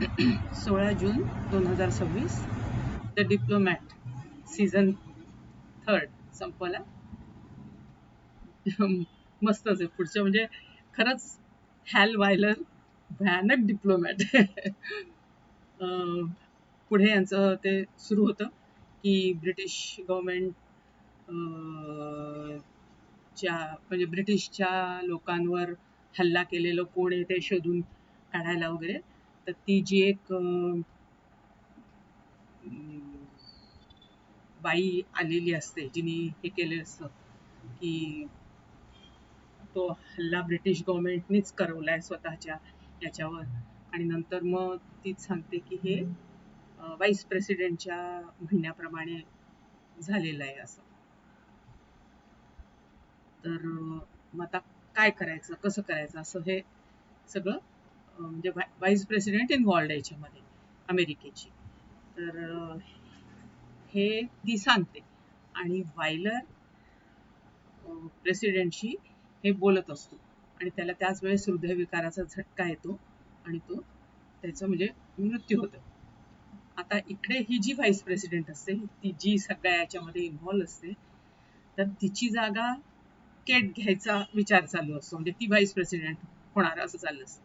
16 June 2026 the diplomat season 3 संपला. मस्तच आहे पुढचं, म्हणजे खरंच हॅल वायलर भयानक डिप्लोमॅट. पुढे यांचं ते सुरू होतं की ब्रिटिश गव्हर्नमेंट म्हणजे ब्रिटिशच्या लोकांवर हल्ला केलेलं कोण आहे ते शोधून काढायला वगैरे. तर ती जी एक बाई आलेली असते जिने हे केलेलं असतं की तो हल्ला ब्रिटिश गव्हर्नमेंटनीच करवलाय स्वतःच्या याच्यावर, आणि नंतर मग तीच सांगते की हे व्हाईस प्रेसिडेंटच्या म्हणण्याप्रमाणे झालेलं आहे असं. तर मग आता काय करायचं, कसं करायचं, असं हे सगळं म्हणजे व्हाईस प्रेसिडेंट इन्व्हॉल्ड आहे याच्यामध्ये अमेरिकेची. तर हे ती सांगते आणि वायलर प्रेसिडेंटशी हे बोलत असतो आणि त्याला त्याच वेळेस हृदयविकाराचा झटका येतो आणि तो त्याचं म्हणजे मृत्यू होतो. आता इकडे ही जी व्हाईस प्रेसिडेंट असते, ती जी सगळ्या याच्यामध्ये इन्व्हॉल्व असते, तर तिची जागा केट घ्यायचा विचार चालू असतो, म्हणजे ती व्हाईस प्रेसिडेंट होणार असं चाललं असतं.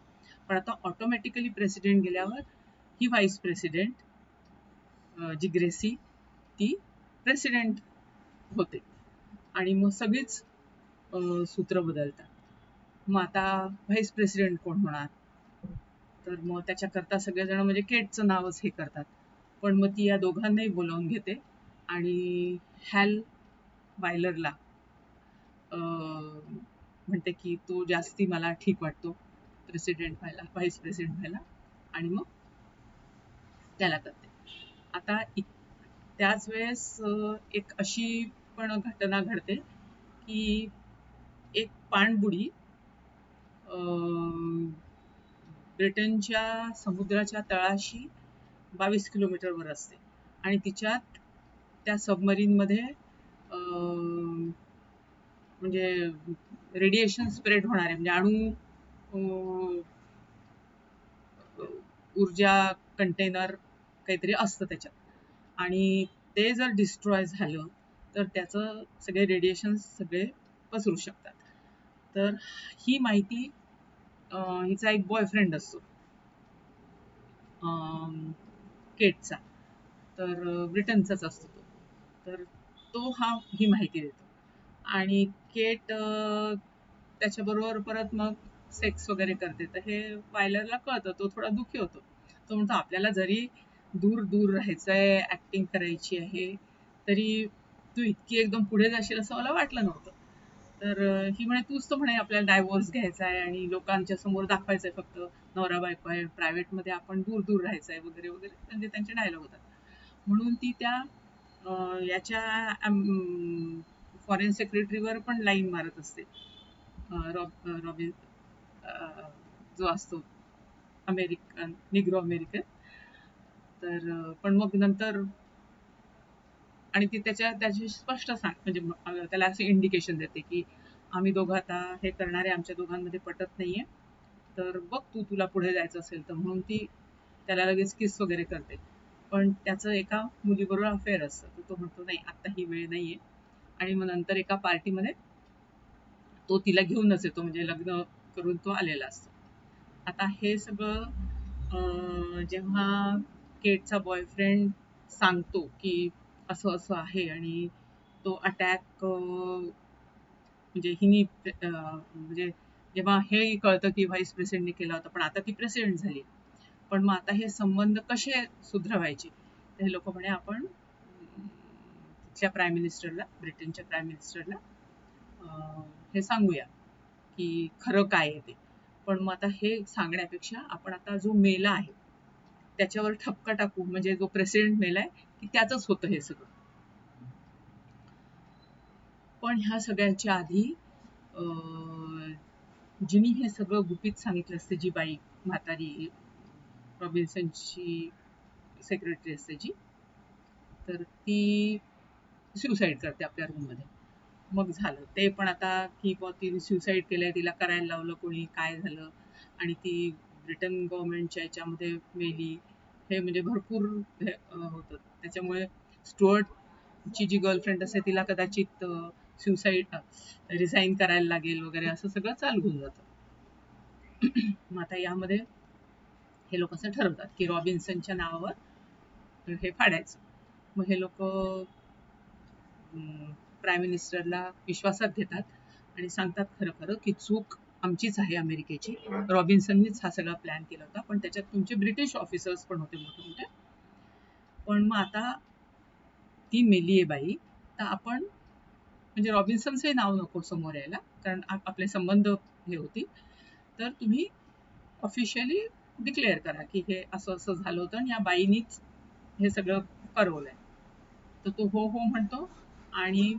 पण आता ऑटोमॅटिकली प्रेसिडेंट गेल्यावर ही व्हाईस प्रेसिडेंट जी ग्रेसी ती प्रेसिडेंट होते आणि मग सगळीच सूत्र बदलतात. मग आता व्हाईस प्रेसिडेंट कोण होणार, तर मग त्याच्याकरता सगळेजण म्हणजे केटचं नावच हे करतात. पण मग ती या दोघांनाही बोलावून घेते आणि हॅल वायलरला म्हणते की तो जास्ती मला ठीक वाटतो प्रेसिडेंट व्हायला, व्हाईस प्रेसिडेंट व्हायला, आणि मग त्याला करते. आता त्याच वेळेस एक अशी पण घटना घडते की एक पाणबुडी ब्रिटनच्या समुद्राच्या तळाशी 22 किलोमीटरवर असते आणि तिच्यात त्या सबमरीनमध्ये म्हणजे रेडिएशन स्प्रेड होणार आहे, म्हणजे अणू ऊर्जा कंटेनर काहीतरी असतं त्याच्यात, आणि ते जर डिस्ट्रॉय झालं तर त्याचं सगळे रेडिएशन सगळे पसरू शकतात. तर ही माहिती हिचा एक बॉयफ्रेंड असतो केटचा, तर ब्रिटनचाच असतो तो. तर तो ही माहिती देतो आणि केट त्याच्याबरोबर परत मग सेक्स वगैरे करते. तर हे वायलरला कळतं, तो थोडा दुःखी होतो. तो म्हणतो आपल्याला जरी दूर दूर राहायचंय, ऍक्टिंग करायची आहे, तरी तू इतकी एकदम पुढे जाशील असं मला वाटलं नव्हतं. तर ही म्हणे तूच तर म्हणे आपल्याला डायव्होर्स घ्यायचा आहे आणि लोकांच्या समोर दाखवायचंय फक्त नवरा बायको आहे, प्रायव्हेटमध्ये आपण दूर दूर राहायचंय वगैरे वगैरे, म्हणजे त्यांचे डायलॉग होतात. म्हणून ती त्या याच्या फॉरेन सेक्रेटरीवर पण लाईन मारत असते, रॉबिन जो असतो अमेरिकन, निग्रो अमेरिकन. तर पण मग नंतर आणि ती त्याची स्पष्ट म्हणजे त्याला असे इंडिकेशन देते की आम्ही दोघं आता हे करणारे, आमच्या दोघांमध्ये पटत नाहीये, तर बघ तुला पुढे जायचं असेल तर. म्हणून ती त्याला लगेच किस वगैरे करते. पण त्याचं एका मुलीबरोबर अफेअर असतं, तर तो म्हणतो नाही आता ही वेळ नाहीये, आणि मग नंतर एका पार्टीमध्ये तो तिला घेऊनच येतो, म्हणजे लग्न करून तो आलेला असतो. आता हे सगळं जेव्हा केटचा बॉयफ्रेंड सांगतो की असं असं आहे आणि तो अटॅक म्हणजे हिनी म्हणजे जेव्हा हे कळतं की व्हाईस प्रेसिडेंटने केला होता, पण आता ती प्रेसिडेंट झाली, पण मग आता हे संबंध कसे सुधरवायचे, तर हे लोक म्हणे आपण तिथल्या प्राईम मिनिस्टरला, ब्रिटनच्या प्राईम मिनिस्टरला हे सांगूया की खरं काय आहे ते. पण मग आता हे सांगण्यापेक्षा आपण आता जो मेला आहे त्याच्यावर ठपका टाकू, म्हणजे जो प्रेसिडेंट मेलाय की त्याचंच होतं हे सगळं. पण ह्या सगळ्यांच्या आधी जिनी हे सगळं गुपित सांगितलं असते, जी बाई म्हातारी रॉबिन्सनची सेक्रेटरी असते जी, तर ती सुसाईड करते आपल्या रूममध्ये. मग झालं ते पण आता की तिने सुसाईड केलंय, तिला करायला लावलं कोणी, काय झालं, आणि ती ब्रिटन गव्हर्नमेंटच्या याच्यामध्ये मेली, हे म्हणजे भरपूर होतं. त्याच्यामुळे स्टुअर्टची जी गर्लफ्रेंड असते तिला कदाचित सुसाईड रिझाईन करायला लागेल वगैरे असं सगळं चालू होऊन जातं. मग आता यामध्ये हे लोक असं ठरवतात की रॉबिन्सनच्या नावावर हे फाडायचं. मग हे लोक प्राईम मिनिस्टरला विश्वासात घेतात आणि सांगतात खरं खरं की चूक आमचीच आहे अमेरिकेची, रॉबिन्सननीच हा सगळा प्लॅन केला होता, पण त्याच्यात तुमचे ब्रिटिश ऑफिसर्स पण होते मोठे मोठे. पण मग आता ती मेली आहे बाई, तर आपण म्हणजे रॉबिन्सनचंही नाव नको समोर यायला, कारण आपले संबंध हे होती, तर तुम्ही ऑफिशियली डिक्लेअर करा की हे असं असं झालं होतं आणि या बाईनीच हे सगळं करवलंय. तर तो हो हो म्हणतो आणि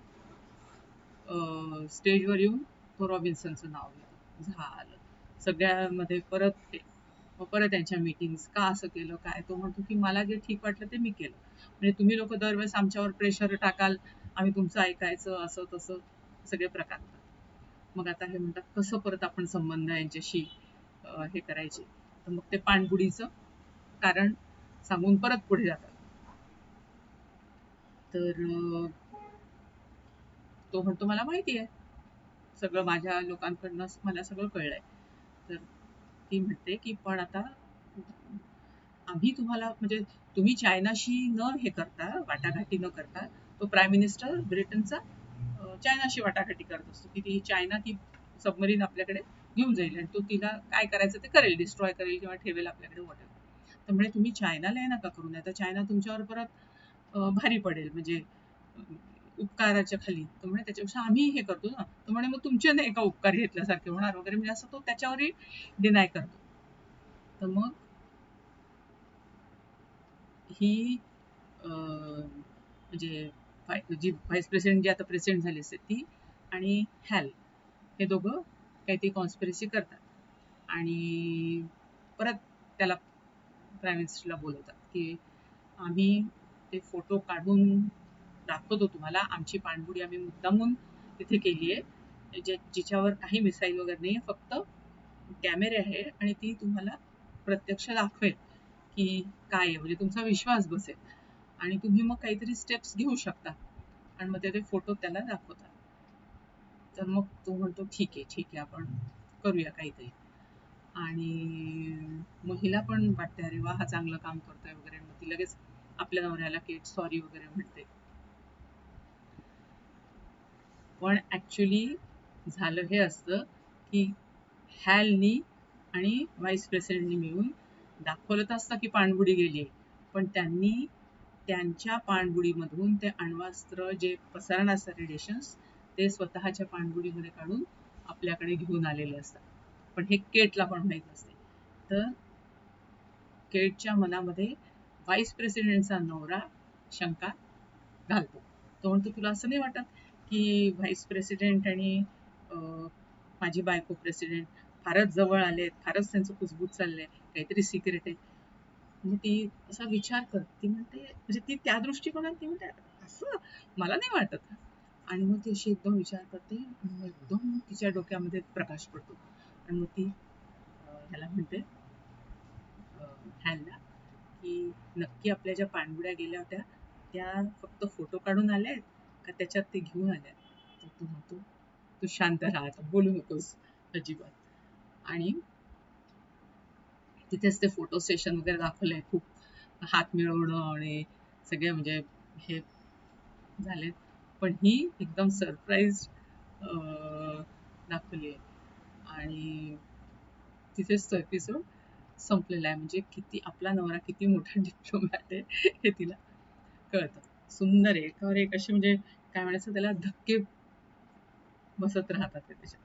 स्टेजवर येऊन तो रॉबिन्सनचं नाव घेतो. झालं सगळ्यामध्ये परत मग परत त्यांच्या मीटिंग्स का असं केलं काय, तो म्हणतो की मला जे ठीक वाटलं ते मी केलं, म्हणजे तुम्ही लोक दरवेळेस आमच्यावर प्रेशर टाकाल, आम्ही तुमचं ऐकायचं, असं तसं सगळे प्रकार. मग आता हे म्हणतात कसं परत आपण संबंध यांच्याशी हे करायचे, तर मग ते पाणबुडीचं कारण सांगून परत पुढे जातात. तर तो म्हणतो मला माहिती आहे सगळं, माझ्या लोकांकडनं मला सगळं कळलंय. तर ती म्हणते की पण आता आम्ही तुम्हाला म्हणजे तुम्ही चायनाशी न हे करता, वाटाघाटी न करता, तो प्राईम मिनिस्टर ब्रिटनचा चायनाशी वाटाघाटी करत असतो की ती चायना ती सबमरीन आपल्याकडे घेऊन जाईल आणि तो तिला काय करायचं ते करेल, डिस्ट्रॉय करेल किंवा ठेवेल आपल्याकडे वॉटेवर. तर म्हणजे तुम्ही चायनाला हे नका करू, नाही तर चायना तुमच्यावर परत भारी पडेल, म्हणजे उपकाराच्या खाली. तर म्हणे त्याच्यापेक्षा आम्ही हे करतो ना, तर म्हणे मग तुमचे नाही का उपकार घेतल्यासारखे होणार वगैरे, म्हणजे असं तो त्याच्यावरही डिनाय करतो. तर मग ही म्हणजे जी व्हाईस प्रेसिडेंट जी आता प्रेसिडेंट झाली असते ती आणि हॅल हे दोघं काहीतरी कॉन्स्पिरसी करतात आणि परत त्याला प्राईम मिनिस्टरला बोलवतात की आम्ही ते फोटो काढून दाखवतो तुम्हाला, आमची पाणबुडी आम्ही मुद्दामून तिथे केली आहे, जिच्यावर काही मिसाईल वगैरे नाही, फक्त कॅमेरे आहे आणि ती तुम्हाला प्रत्यक्ष दाखवेल की काय आहे, म्हणजे तुमचा विश्वास बसेल आणि तुम्ही मग काहीतरी स्टेप्स घेऊ शकता. आणि मग ते फोटो त्याला दाखवतात. तर मग तो म्हणतो ठीक आहे ठीक आहे, आपण करूया काहीतरी. आणि मग हिला पण वाटते अरे वा हा चांगलं काम करतोय वगैरे, मग ती लगेच आपल्या नवऱ्याला केट सॉरी वगैरे म्हणते. पण ऍक्च्युली झालं हे असतं की हॅलनी आणि व्हाईस प्रेसिडेंटनी मिळून दाखवलं तर असतं की पाणबुडी गेली, पण त्यांनी त्यांच्या पाणबुडीमधून ते अण्वस्त्र जे पसरणार असतात रेडिएशन्स, ते स्वतःच्या पाणबुडीमध्ये काढून आपल्याकडे घेऊन आलेले असतात. पण हे केटला पण माहीत नसते. तर केटच्या मनामध्ये व्हाईस प्रेसिडेंटचा नवरा शंका घालतो. तो म्हणतो तुला असं नाही वाटत की व्हाईस प्रेसिडेंट आणि माझी बायको प्रेसिडेंट फारच जवळ आलेत, फारच त्यांचं कुजबूज चाललंय, काहीतरी सिक्रेट आहे. म्हणजे ती असा विचार करते, ती म्हणते म्हणजे ती त्या दृष्टिकोनात ती म्हणते असं मला नाही वाटत. आणि मग ती अशी एकदम विचार करते, एकदम तिच्या डोक्यामध्ये प्रकाश पडतो आणि मग ती ह्याला म्हणते हॅलला की नक्की आपल्या ज्या पाणबुड्या गेल्या होत्या त्या फक्त फोटो काढून आल्या आहेत का त्याच्यात ते घेऊन आल्या. तर तू म्हणतो तू शांत राहा, बोलू नकोस अजिबात. आणि तिथेच ते फोटो सेशन वगैरे दाखवलंय, खूप हात मिळवणं आणि सगळे म्हणजे हे झाले. पण ही एकदम सरप्राईज दाखवली आहे आणि तिथेच तो एपिसोड संपलेला आहे. म्हणजे किती आपला नवरा किती मोठा डिप्लोमॅट आहे हे तिला कळतं. सुंदर आहे, एकावर एक असे म्हणजे काय म्हणायचं त्याला धक्के बसत राहतात त्याच्यात.